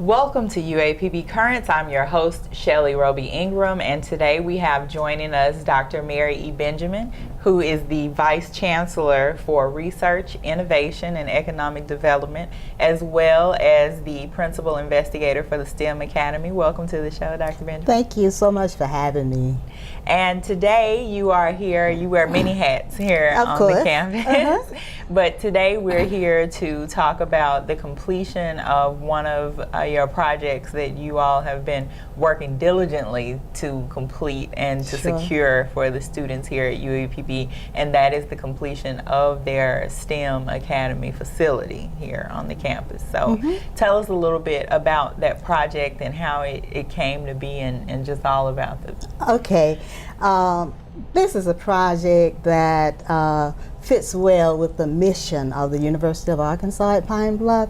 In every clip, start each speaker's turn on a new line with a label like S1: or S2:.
S1: Welcome to UAPB Currents. I'm your host, Shelly Roby Ingram, and today we have joining us Dr. Mary E. Benjamin, who is the Vice Chancellor for Research, Innovation, and Economic Development, as well as the Principal Investigator for the STEM Academy. Welcome to the show, Dr. Benjamin.
S2: Thank you so much for having me.
S1: And today you are here, you wear many hats here on the campus, but today we're here to talk about the completion of one of your projects that you all have been working diligently to complete and to secure for the students here at UAPB, and that is the completion of their STEM Academy facility here on the campus. So tell us a little bit about that project and how it came to be and just all about it.
S2: Okay. This is a project that fits well with the mission of the University of Arkansas at Pine Bluff.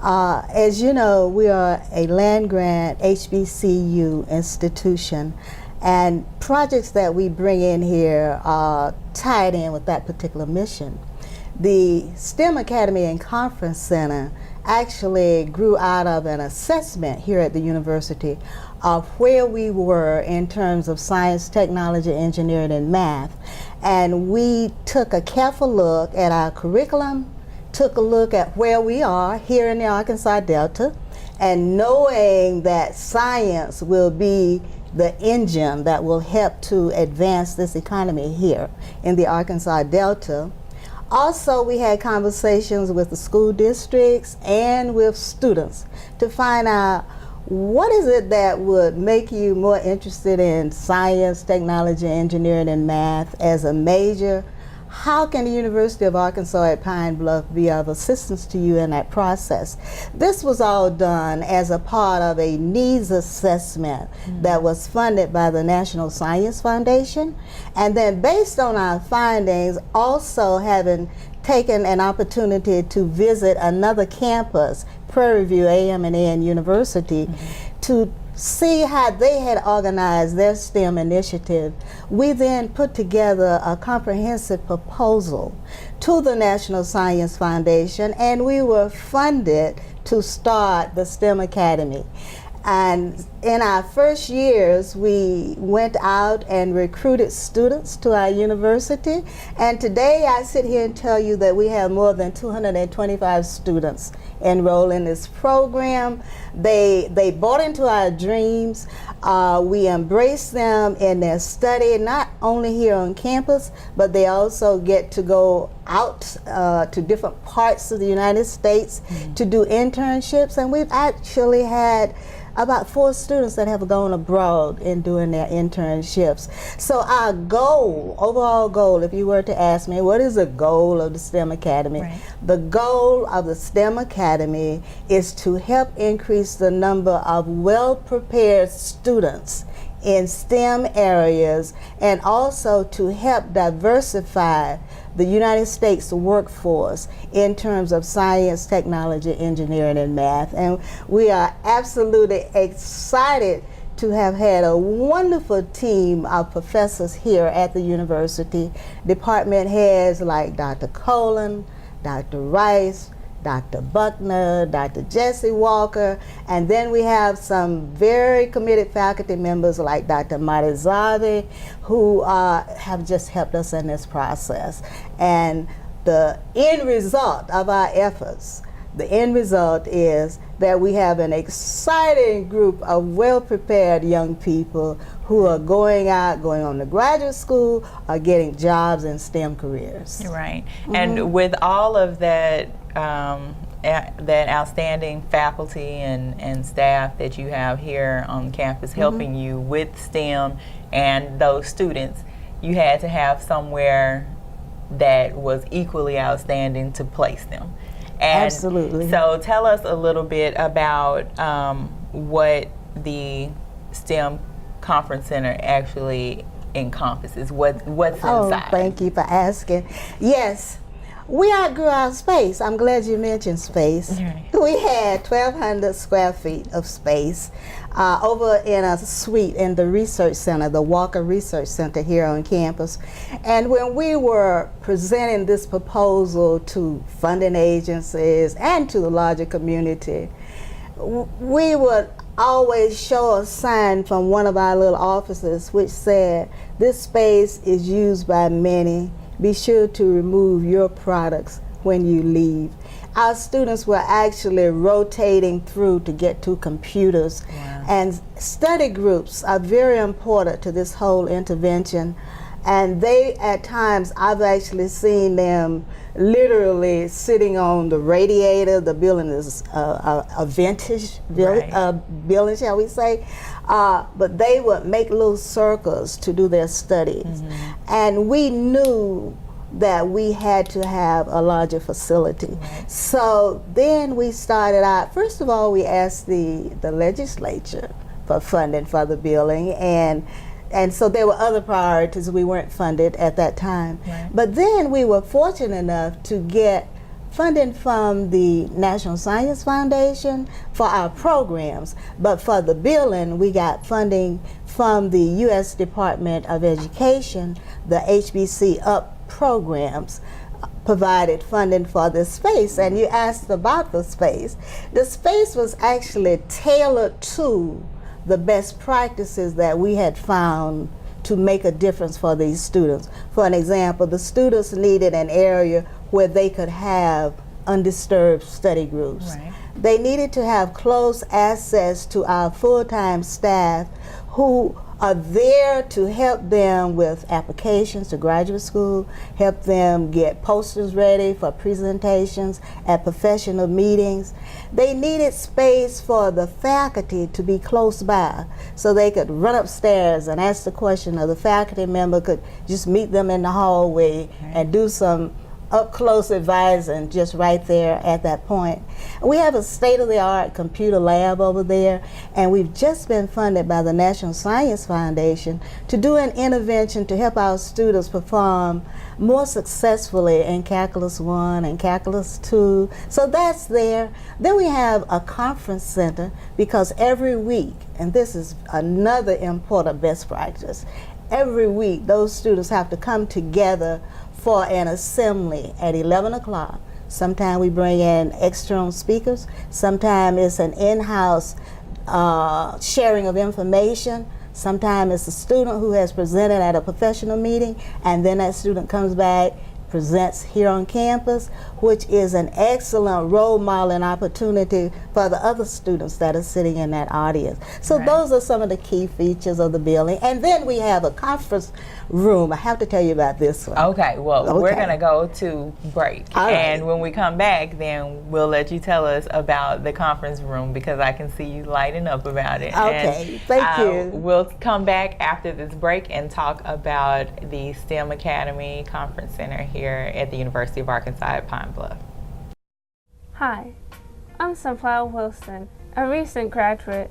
S2: As you know, we are a land-grant HBCU institution, and projects that we bring in here are tied in with that particular mission. The STEM Academy and Conference Center actually grew out of an assessment here at the university of where we were in terms of science, technology, engineering, and math. And we took a careful look at our curriculum, took a look at where we are here in the Arkansas Delta, and knowing that science will be the engine that will help to advance this economy here in the Arkansas Delta. Also, we had conversations with the school districts and with students to find out what is it that would make you more interested in science, technology, engineering, and math as a major. How can the University of Arkansas at Pine Bluff be of assistance to you in that process? This was all done as a part of a needs assessment that was funded by the National Science Foundation. And then based on our findings, also having taken an opportunity to visit another campus, Prairie View AM&N University, to see how they had organized their STEM initiative, we then put together a comprehensive proposal to the National Science Foundation, and we were funded to start the STEM Academy. And in our first years, we went out and recruited students to our university. And today I sit here and tell you that we have more than 225 students enrolled in this program. They bought into our dreams. We embrace them in their study, not only here on campus, but they also get to go out to different parts of the United States to do internships. And we've actually had about 4 students that have gone abroad in doing their internships. So our goal, overall goal, if you were to ask me, what is the goal of the STEM Academy? Right. The goal of the STEM Academy is to help increase the number of well-prepared students in STEM areas, and also to help diversify the United States workforce in terms of science, technology, engineering, and math. And we are absolutely excited to have had a wonderful team of professors here at the university. Department heads like Dr. Colin, Dr. Rice, Dr. Buckner, Dr. Jesse Walker, and then we have some very committed faculty members like Dr. Marty Zavi, who have just helped us in this process. And the end result of our efforts, the end result is that we have an exciting group of well-prepared young people who are going on to graduate school or getting jobs in STEM careers.
S1: Right. And with all of that that outstanding faculty and staff that you have here on campus helping you with STEM and those students, you had to have somewhere that was equally outstanding to place them. And
S2: absolutely.
S1: So tell us a little bit about what the STEM Conference Center actually encompasses. What's inside?
S2: Thank you for asking. Yes. We outgrew our space. I'm glad you mentioned space.
S1: Right.
S2: We had 1,200 square feet of space over in a suite in the research center, the Walker Research Center here on campus. And when we were presenting this proposal to funding agencies and to the larger community, we would always show a sign from one of our little offices which said, "This space is used by many. Be sure to remove your products when you leave." Our students were actually rotating through to get to computers.
S1: Wow.
S2: And study groups are very important to this whole intervention. And they, at times, I've actually seen them literally sitting on the radiator. The building is a vintage building, shall we say. But they would make little circles to do their studies. And we knew that we had to have a larger facility. So then we started out, first of all, we asked the legislature for funding for the building, and so there were other priorities. We weren't funded at that time. But then we were fortunate enough to get funding from the National Science Foundation for our programs. But for the building, we got funding from the U.S. Department of Education. The HBC UP programs provided funding for this space. And you asked about the space. The space was actually tailored to the best practices that we had found to make a difference for these students. For an example, the students needed an area where they could have undisturbed study groups. They needed to have close access to our full-time staff who are there to help them with applications to graduate school, help them get posters ready for presentations at professional meetings. They needed space for the faculty to be close by so they could run upstairs and ask the question, or the faculty member could just meet them in the hallway and do some up-close advising just right there at that point. We have a state-of-the-art computer lab over there, and we've just been funded by the National Science Foundation to do an intervention to help our students perform more successfully in Calculus 1 and Calculus 2. So that's there. Then we have a conference center, because every week, and this is another important best practice, every week those students have to come together for an assembly at 11 o'clock. Sometimes we bring in external speakers. Sometimes it's an in-house sharing of information. Sometimes it's a student who has presented at a professional meeting, and then that student comes back, presents here on campus, which is an excellent role modeling opportunity for the other students that are sitting in that audience. So those are some of the key features of the building. And then we have a conference room. I have to tell you about this one.
S1: Okay, well, we're going to go to break. And when we come back, then we'll let you tell us about the conference room, because I can see you lighting up about it.
S2: Okay, thank you.
S1: We'll come back after this break and talk about the STEM Academy Conference Center here at the University of Arkansas at Pine Bluff.
S3: Hi, I'm Sunflower Wilson, a recent graduate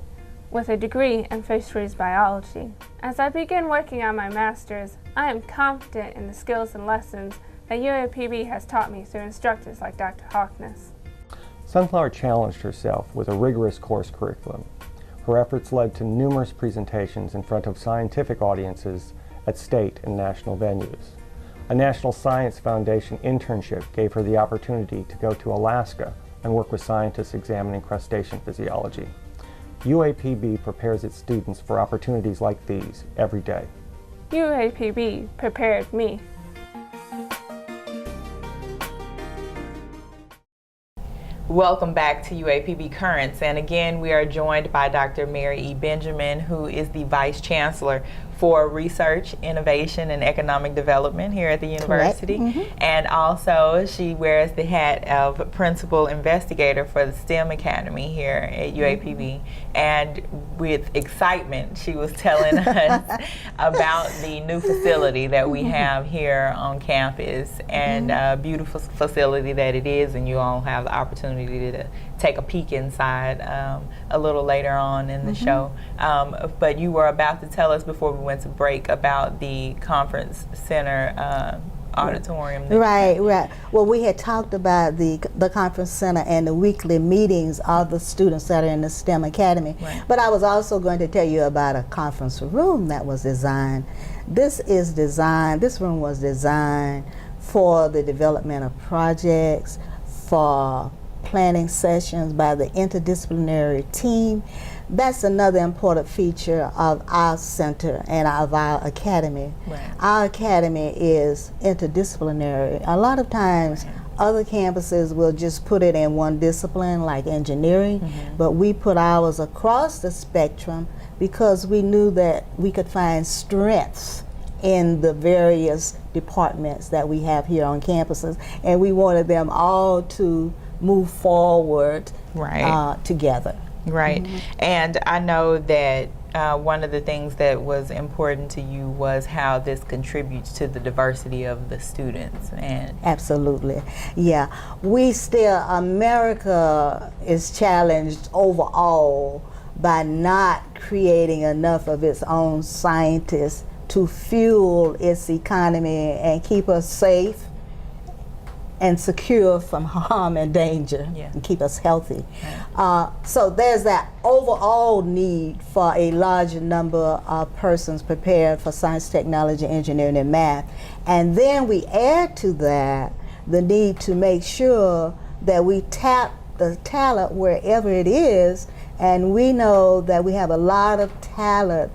S3: with a degree in fisheries biology. As I begin working on my master's, I am confident in the skills and lessons that UAPB has taught me through instructors like Dr. Hawkness.
S4: Sunflower challenged herself with a rigorous course curriculum. Her efforts led to numerous presentations in front of scientific audiences at state and national venues. A National Science Foundation internship gave her the opportunity to go to Alaska and work with scientists examining crustacean physiology. UAPB prepares its students for opportunities like these every day.
S3: UAPB prepared me.
S1: Welcome back to UAPB Currents, and again we are joined by Dr. Mary E. Benjamin, who is the Vice Chancellor for Research, Innovation, and Economic Development here at the university. And also she wears the hat of Principal Investigator for the STEM Academy here at UAPB. And with excitement, she was telling us about the new facility that we have here on campus, and a beautiful facility that it is, and you all have the opportunity to take a peek inside a little later on in the show. But you were about to tell us before we went to break about the conference center auditorium.
S2: Right. Well, we had talked about the conference center and the weekly meetings of the students that are in the STEM Academy. But I was also going to tell you about a conference room that was designed. This room was designed for the development of projects, for planning sessions by the interdisciplinary team. That's another important feature of our center and of our academy.
S1: Right.
S2: Our academy is interdisciplinary. A lot of times, other campuses will just put it in one discipline, like engineering, but we put ours across the spectrum because we knew that we could find strengths in the various departments that we have here on campuses, and we wanted them all to move forward together.
S1: Right. And I know that one of the things that was important to you was how this contributes to the diversity of the students. And
S2: absolutely, yeah. We still, America is challenged overall by not creating enough of its own scientists to fuel its economy and keep us safe and secure from harm and danger, and keep us healthy. So there's that overall need for a larger number of persons prepared for science, technology, engineering, and math. And then we add to that the need to make sure that we tap the talent wherever it is, and we know that we have a lot of talent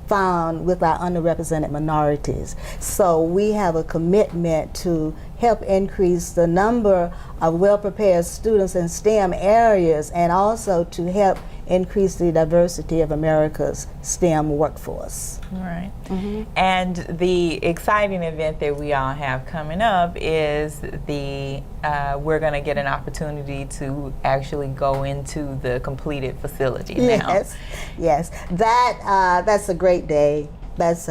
S2: found with our underrepresented minorities. So we have a commitment to help increase the number of well-prepared students in STEM areas, and also to help increase the diversity of America's STEM workforce.
S1: Right. And the exciting event that we all have coming up is we're going to get an opportunity to actually go into the completed facility now.
S2: Yes. That's a great day. It's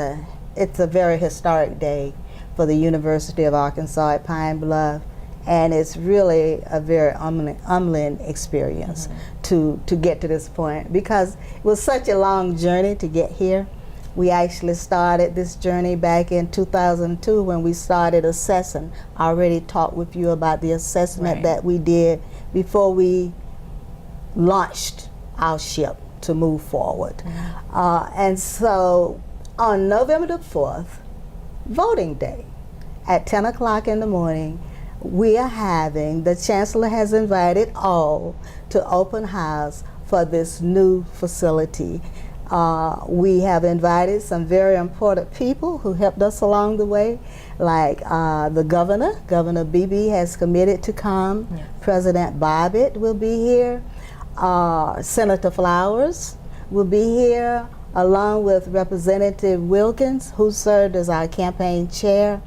S2: a very historic day for the University of Arkansas at Pine Bluff, and it's really a very humbling experience to get to this point, because it was such a long journey to get here. We actually started this journey back in 2002 when we started assessing. I already talked with you about the assessment that we did before we launched our ship to move forward. And so on November the 4th, voting day, at 10 o'clock in the morning, we are having, the Chancellor has invited all to open house for this new facility. We have invited some very important people who helped us along the way, like the Governor Beebe has committed to come. President Bobbitt will be here. Senator Flowers will be here, along with Representative Wilkins, who served as our campaign chair.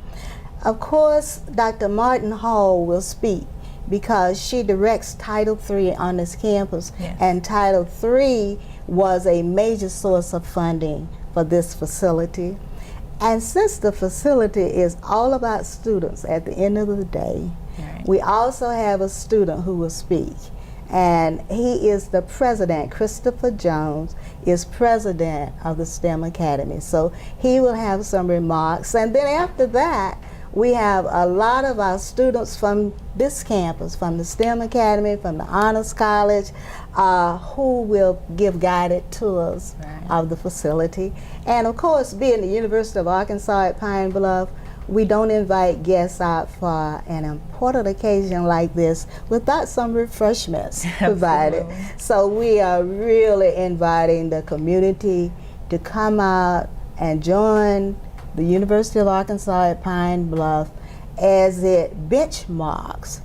S2: Of course, Dr. Martin Hall will speak because she directs Title III on this campus, and Title III was a major source of funding for this facility. And since the facility is all about students at the end of the day, we also have a student who will speak. And he is the president. Christopher Jones is president of the STEM Academy. So he will have some remarks. And then after that, we have a lot of our students from this campus, from the STEM Academy, from the Honors College, who will give guided tours of the facility. And of course, being the University of Arkansas at Pine Bluff, we don't invite guests out for an important occasion like this without some refreshments provided. So we are really inviting the community to come out and join the University of Arkansas at Pine Bluff as it benchmarks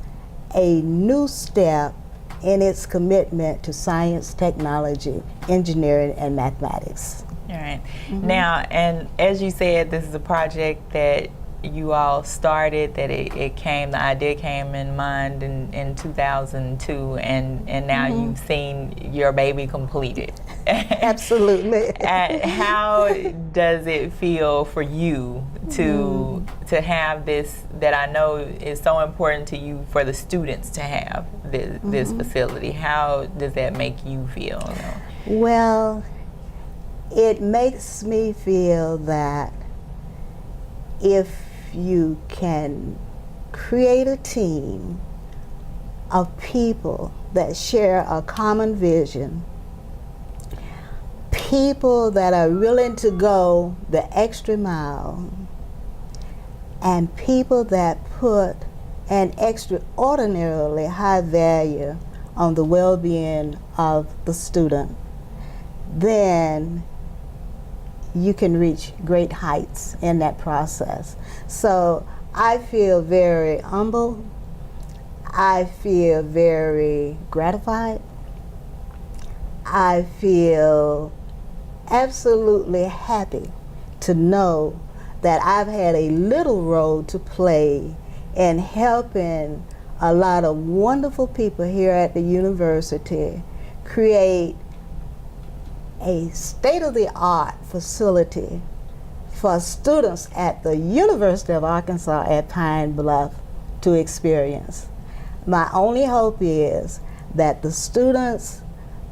S2: a new step in its commitment to science, technology, engineering, and mathematics.
S1: All right. Now, and as you said, this is a project that you all started, that the idea came in mind in 2002, and now you've seen your baby completed.
S2: Absolutely.
S1: How does it feel for you to have this, that I know is so important to you, for the students to have this facility? How does that make you feel?
S2: Well, it makes me feel that if you can create a team of people that share a common vision, people that are willing to go the extra mile, and people that put an extraordinarily high value on the well-being of the student, then you can reach great heights in that process. So I feel very humble. I feel very gratified. I feel absolutely happy to know that I've had a little role to play in helping a lot of wonderful people here at the university create a state-of-the-art facility for students at the University of Arkansas at Pine Bluff to experience. My only hope is that the students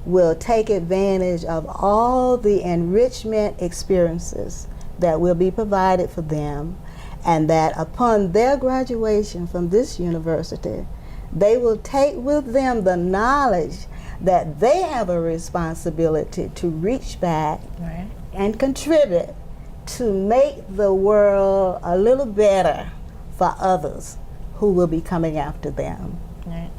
S2: will take advantage of all the enrichment experiences that will be provided for them, and that upon their graduation from this university, they will take with them the knowledge that they have a responsibility to reach back and contribute to make the world a little better for others who will be coming after them.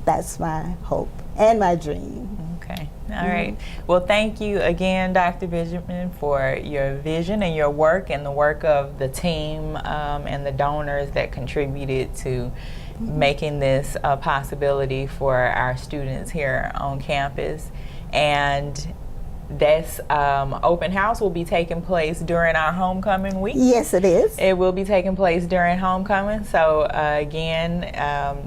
S2: That's my hope and my dream.
S1: Okay. All right. Well, thank you again, Dr. Benjamin, for your vision and your work and the work of the team and the donors that contributed to making this a possibility for our students here on campus. And this open house will be taking place during our homecoming week.
S2: Yes, it is.
S1: It will be taking place during homecoming. So again,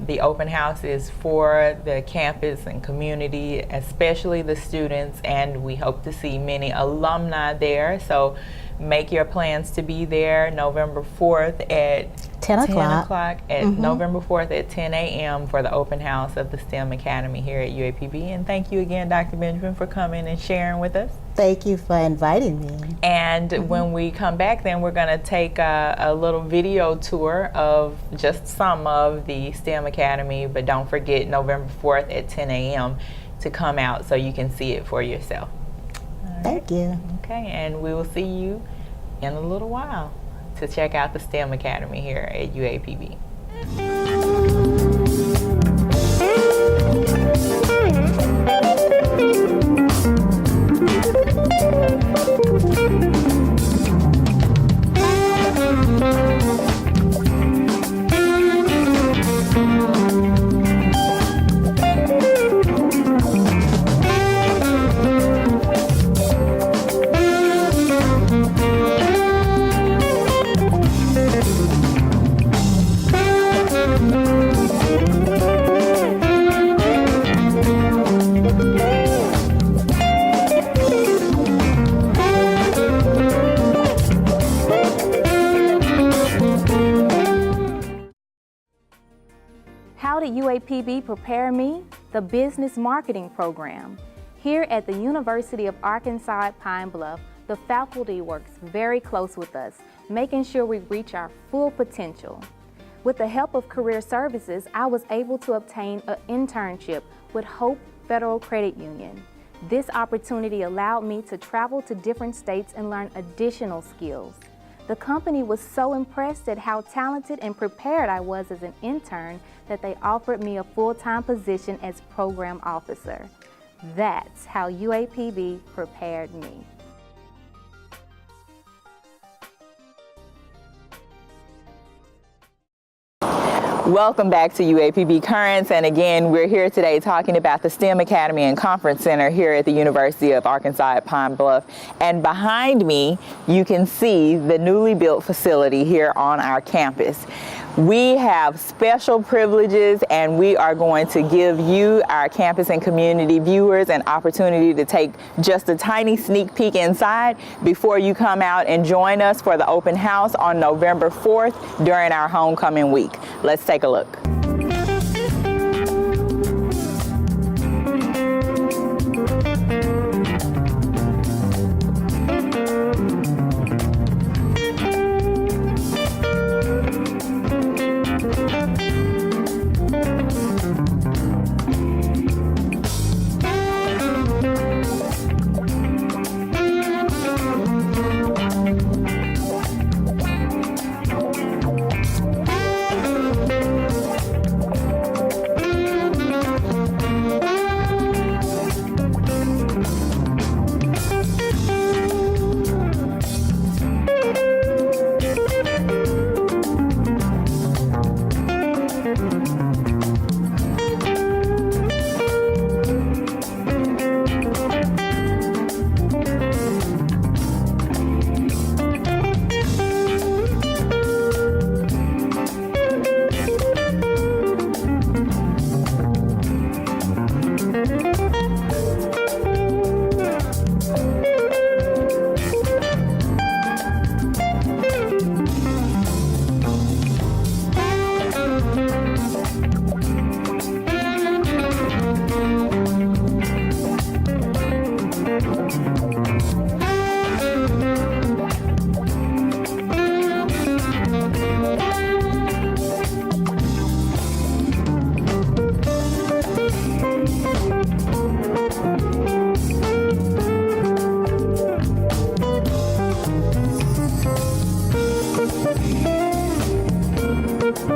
S1: the open house is for the campus and community, especially the students, and we hope to see many alumni there. So make your plans to be there November 4th at 10 o'clock November 4th at 10 a.m. for the open house of the STEM Academy here at UAPB. And thank you again, Dr. Benjamin, for coming and sharing with us.
S2: Thank you for inviting me.
S1: And when we come back, then we're going to take a little video tour of just some of the STEM Academy, but don't forget November 4th at 10 a.m. to come out so you can see it for yourself.
S2: Thank you.
S1: Okay, and we will see you in a little while to check out the STEM Academy here at UAPB.
S5: How did UAPB prepare me? The Business Marketing Program. Here at the University of Arkansas at Pine Bluff, the faculty works very close with us, making sure we reach our full potential. With the help of Career Services, I was able to obtain an internship with Hope Federal Credit Union. This opportunity allowed me to travel to different states and learn additional skills. The company was so impressed at how talented and prepared I was as an intern that they offered me a full-time position as program officer. That's how UAPB prepared me.
S1: Welcome back to UAPB Currents, and again, we're here today talking about the STEM Academy and Conference Center here at the University of Arkansas at Pine Bluff. And behind me, you can see the newly built facility here on our campus. We have special privileges, and we are going to give you, our campus and community viewers, an opportunity to take just a tiny sneak peek inside before you come out and join us for the open house on November 4th during our homecoming week. Let's take a look.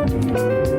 S4: Bye.